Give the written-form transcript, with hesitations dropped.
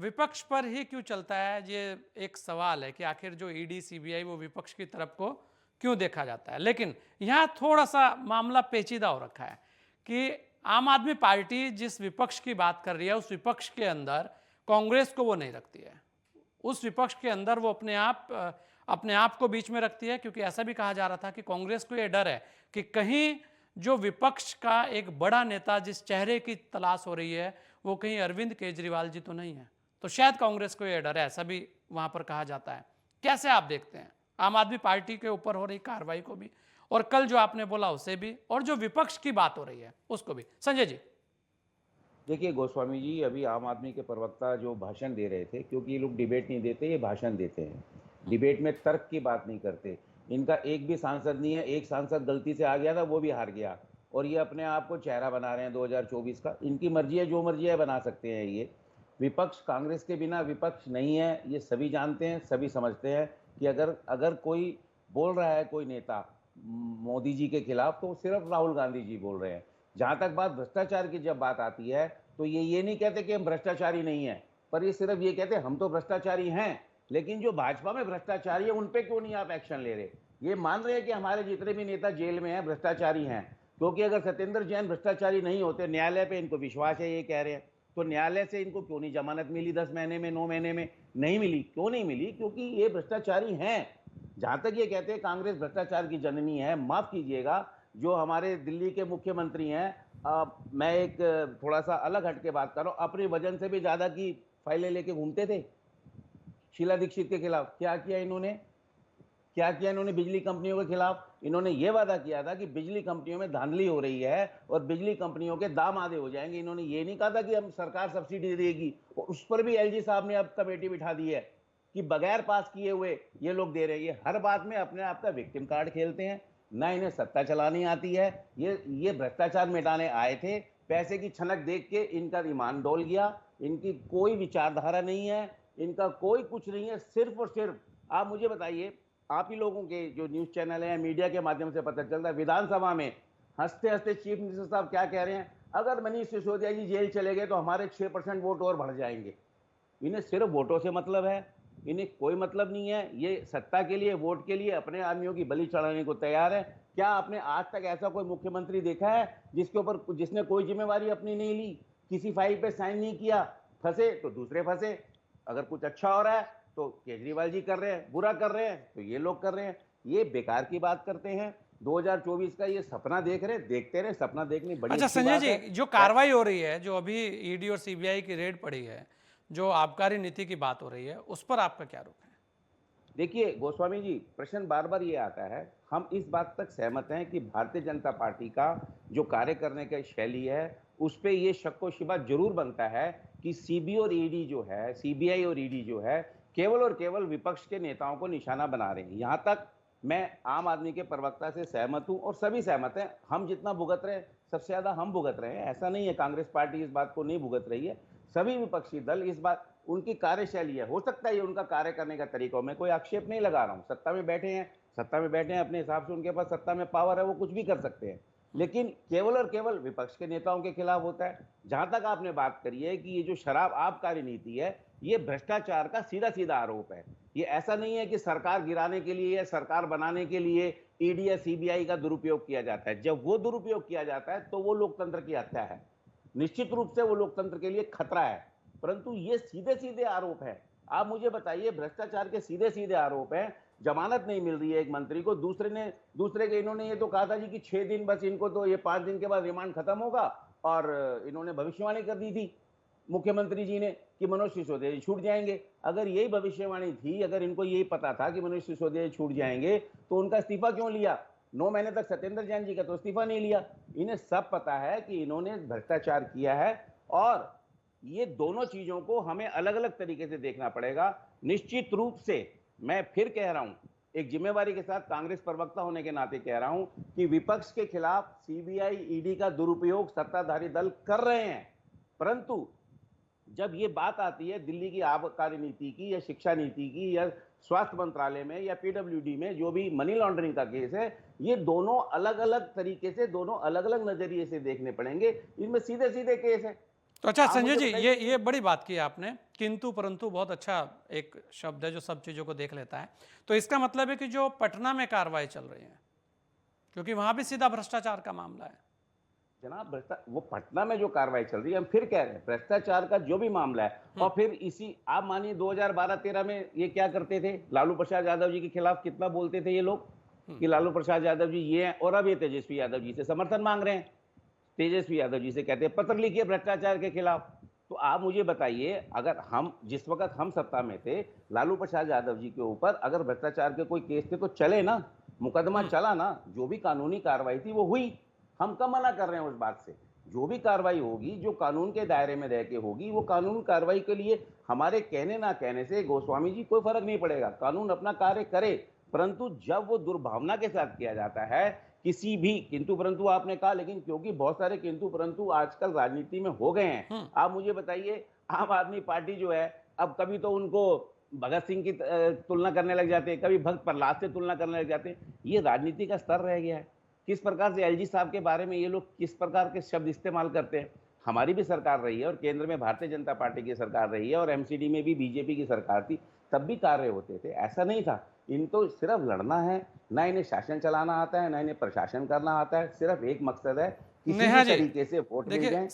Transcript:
विपक्ष पर ही क्यों चलता है, ये एक सवाल है कि आखिर जो ईडी सीबीआई वो विपक्ष की तरफ को क्यों देखा जाता है। लेकिन यहाँ थोड़ा सा मामला पेचीदा हो रखा है कि आम आदमी पार्टी जिस विपक्ष की बात कर रही है उस विपक्ष के अंदर कांग्रेस को वो नहीं रखती है। उस विपक्ष के अंदर वो अपने आप को बीच में रखती है, क्योंकि ऐसा भी कहा जा रहा था कि कांग्रेस को ये डर है कि कहीं जो विपक्ष का एक बड़ा नेता जिस चेहरे की तलाश हो रही है वो कहीं अरविंद केजरीवाल जी तो नहीं है। तो शायद कांग्रेस को यह डर है, ऐसा भी वहां पर कहा जाता है। कैसे आप देखते हैं आम आदमी पार्टी के ऊपर हो रही कार्रवाई को भी, और कल जो आपने बोला उसे भी, और जो विपक्ष की बात हो रही है उसको भी? संजय जी। देखिए गोस्वामी जी, अभी आम आदमी के प्रवक्ता जो भाषण दे रहे थे, क्योंकि ये लोग डिबेट नहीं देते, ये भाषण देते हैं। डिबेट में तर्क की बात नहीं करते। इनका एक भी सांसद नहीं है, एक सांसद गलती से आ गया था, वो भी हार गया। और ये अपने आप को चेहरा बना रहे हैं 2024 का। इनकी मर्जी है, जो मर्जी है बना सकते हैं ये। विपक्ष कांग्रेस के बिना विपक्ष नहीं है, ये सभी जानते हैं, सभी समझते हैं कि अगर अगर कोई बोल रहा है, कोई नेता मोदी जी के खिलाफ, तो सिर्फ राहुल गांधी जी बोल रहे हैं। जहां तक बात भ्रष्टाचार की जब बात आती है, तो ये नहीं कहते कि हम भ्रष्टाचारी नहीं है, पर ये सिर्फ ये कहते हैं हम तो भ्रष्टाचारी हैं, लेकिन जो भाजपा में भ्रष्टाचारी है उन पे क्यों नहीं आप एक्शन ले रहे। ये मान रहे हैं कि हमारे जितने भी नेता जेल में हैं भ्रष्टाचारी हैं, क्योंकि अगर सत्येंद्र जैन भ्रष्टाचारी नहीं होते, न्यायालय पे इनको विश्वास है ये कह रहे हैं, तो न्यायालय से इनको क्यों नहीं जमानत मिली? 10 महीने में, 9 महीने में नहीं मिली। क्यों नहीं मिली? क्योंकि ये भ्रष्टाचारी हैं। जहां तक ये कहते हैं कांग्रेस भ्रष्टाचार की जननी है, माफ कीजिएगा, जो हमारे दिल्ली के मुख्यमंत्री हैं, मैं एक थोड़ा सा अलग हटके बात कर रहा हूं, अपने वजन से भी ज्यादा की फाइलें लेके घूमते थे। शीला दीक्षित के खिलाफ क्या किया इन्होंने? क्या किया इन्होंने? बिजली कंपनियों के खिलाफ इन्होंने ये वादा किया था कि बिजली कंपनियों में धांधली हो रही है और बिजली कंपनियों के दाम आधे हो जाएंगे। इन्होंने ये नहीं कहा था कि हम सरकार सब्सिडी देगी, और उस पर भी एलजी साहब ने अब कमेटी बिठा दी है कि बगैर पास किए हुए ये लोग दे रहे हैं। ये हर बात में अपने आप का विक्टिम कार्ड खेलते हैं, ना इन्हें सत्ता चलानी आती है। ये भ्रष्टाचार मिटाने आए थे, पैसे की छनक देख के इनका ईमान डोल गया। इनकी कोई विचारधारा नहीं है, इनका कोई कुछ नहीं है। सिर्फ और सिर्फ आप मुझे बताइए, आप ही लोगों के जो न्यूज चैनल है, मीडिया के माध्यम से पता चलता है, विधानसभा में हंसते हंसते चीफ मिनिस्टर साहब क्या कह रहे हैं? अगर मनीष सिसोदिया जी जेल चले गए तो हमारे 6% वोट और बढ़ जाएंगे। इन्हें सिर्फ वोटों से मतलब है, इन्हें कोई मतलब नहीं है। ये सत्ता के लिए, वोट के लिए अपने आदमियों की बलि चढ़ाने को तैयार है। क्या आपने आज तक ऐसा कोई मुख्यमंत्री देखा है जिसके ऊपर जिसने कोई जिम्मेवारी अपनी नहीं ली, किसी फाइल पे साइन नहीं किया? फंसे तो दूसरे फंसे। अगर कुछ अच्छा हो रहा है तो केजरीवाल जी कर रहे हैं, बुरा कर रहे हैं तो ये लोग कर रहे हैं। ये बेकार की बात करते हैं। 2024 का ये सपना देख रहे, देखते रहे। सपना देखनी बड़ी अच्छा अच्छी संजय बात जी, है। जो कार्रवाई हो रही है, जो अभी ईडी और सीबीआई की रेड पड़ी है, जो आबकारी नीति की बात हो रही है, उस पर आपका क्या रुख है? देखिए गोस्वामी जी, प्रश्न बार बार ये आता है। हम इस बात तक सहमत हैं कि भारतीय जनता पार्टी का जो कार्य करने का शैली है, उस पे ये शक व शुबा जरूर बनता है कि सीबीआई और ईडी जो है, केवल और केवल विपक्ष के नेताओं को निशाना बना रहे हैं। यहां तक मैं आम आदमी के प्रवक्ता से सहमत हूं, और सभी सहमत हैं। हम जितना भुगत रहे हैं, सबसे ज्यादा हम भुगत रहे हैं। ऐसा नहीं है कांग्रेस पार्टी इस बात को नहीं भुगत रही है, सभी विपक्षी दल इस बात, उनकी कार्यशैली है। हो सकता है ये उनका कार्य करने का तरीका, मैं कोई आक्षेप नहीं लगा रहा हूं। सत्ता में बैठे हैं, अपने हिसाब से उनके पास सत्ता में पावर है, वो कुछ भी कर सकते हैं। लेकिन केवल और केवल विपक्ष के नेताओं के खिलाफ होता है। जहां तक आपने बात करी है कि ये जो शराब आबकारी नीति है, ये भ्रष्टाचार का सीधा सीधा आरोप है। ये ऐसा नहीं है कि सरकार गिराने के लिए या सरकार बनाने के लिए ईडी या सीबीआई का दुरुपयोग किया जाता है। जब वो दुरुपयोग किया जाता है तो वो लोकतंत्र की हत्या है। निश्चित रूप से वो लोकतंत्र के लिए खतरा है। परंतु ये सीधे सीधे आरोप है। आप मुझे बताइए, भ्रष्टाचार के सीधे सीधे आरोप है। जमानत नहीं मिल रही है एक मंत्री को, दूसरे के इन्होंने ये तो कहा था जी कि 6 दिन बस इनको, तो ये 5 दिन के बाद रिमांड खत्म होगा। और इन्होंने भविष्यवाणी कर दी थी मुख्यमंत्री जी ने कि मनोज सिसोदिया जी छूट जाएंगे। अगर यही भविष्यवाणी थी, अगर इनको यही पता था कि मनोज सिसोदिया जी छूट जाएंगे, तो उनका इस्तीफा क्यों लिया? 9 महीने तक सत्येंद्र जैन जी का तो इस्तीफा नहीं लिया। इन्हें सब पता है कि इन्होंने भ्रष्टाचार किया है, और ये दोनों चीजों को हमें अलग अलग तरीके से देखना पड़ेगा। निश्चित रूप से मैं फिर कह रहा हूं, एक जिम्मेवारी के साथ कांग्रेस प्रवक्ता होने के नाते कह रहा हूं कि विपक्ष के खिलाफ सीबीआई ईडी का दुरुपयोग सत्ताधारी दल कर रहे हैं। परंतु जब ये बात आती है दिल्ली की आबकारी नीति की, या शिक्षा नीति की, या स्वास्थ्य मंत्रालय में, या पीडब्ल्यूडी में जो भी मनी लॉन्ड्रिंग का केस है, ये दोनों अलग अलग तरीके से, दोनों अलग अलग नजरिए से देखने पड़ेंगे। इनमें सीधे सीधे केस है। तो अच्छा आप संजय मुझे जी, बताइए। ये बड़ी बात की आपने, किंतु परंतु बहुत अच्छा एक शब्द है जो सब चीज़ों को देख लेता है। तो इसका मतलब है कि जो पटना में कार्रवाई चल रही है, क्योंकि वहां भी सीधा भ्रष्टाचार का मामला है। जनाब वो पटना में जो कार्रवाई चल रही है, हम फिर कह रहे हैं भ्रष्टाचार का जो भी मामला है, और फिर इसी आप मानिए 2012-13 में ये क्या करते थे, लालू प्रसाद यादव जी के खिलाफ कितना बोलते थे ये लोग कि लालू प्रसाद यादव जी ये हैं, और अब ये तेजस्वी यादव जी से समर्थन मांग रहे हैं। तेजस्वी यादव जी से कहते हैं पत्र लिखिए भ्रष्टाचार के खिलाफ। तो आप मुझे बताइए, अगर हम जिस वक्त हम सत्ता में थे, लालू प्रसाद यादव जी के ऊपर अगर भ्रष्टाचार के कोई केस थे तो चले ना, मुकदमा चला ना, जो भी कानूनी कार्रवाई थी वो हुई। हम कब मना कर रहे हैं उस बात से? जो भी कार्रवाई होगी, जो कानून के दायरे में रह के होगी, वो कानून कार्रवाई के लिए हमारे कहने ना कहने से गोस्वामी जी कोई फर्क नहीं पड़ेगा, कानून अपना कार्य करे। परंतु जब वो दुर्भावना के साथ किया जाता है, किसी भी किंतु परंतु आपने कहा, लेकिन क्योंकि बहुत सारे किंतु परंतु आजकल राजनीति में हो गए हैं। आप मुझे बताइए, आम आदमी पार्टी जो है, अब कभी तो उनको भगत सिंह की तुलना करने लग जाते हैं, कभी भक्त प्रहलाद से तुलना करने लग जाते हैं। ये राजनीति का स्तर रह गया है। किस प्रकार से एलजी साहब के बारे में ये लोग किस प्रकार के शब्द इस्तेमाल करते हैं। हमारी भी सरकार रही है और केंद्र में भारतीय जनता पार्टी की सरकार रही है और एमसीडी में भी बीजेपी की सरकार थी, तब भी कार्य होते थे, ऐसा नहीं था। इनको सिर्फ लड़ना है, ना इन्हें शासन चलाना आता है, ना इन्हें प्रशासन करना आता है। सिर्फ एक मकसद है, किसी नेहा भी जी, तरीके से वोट मिल देखिए जाए।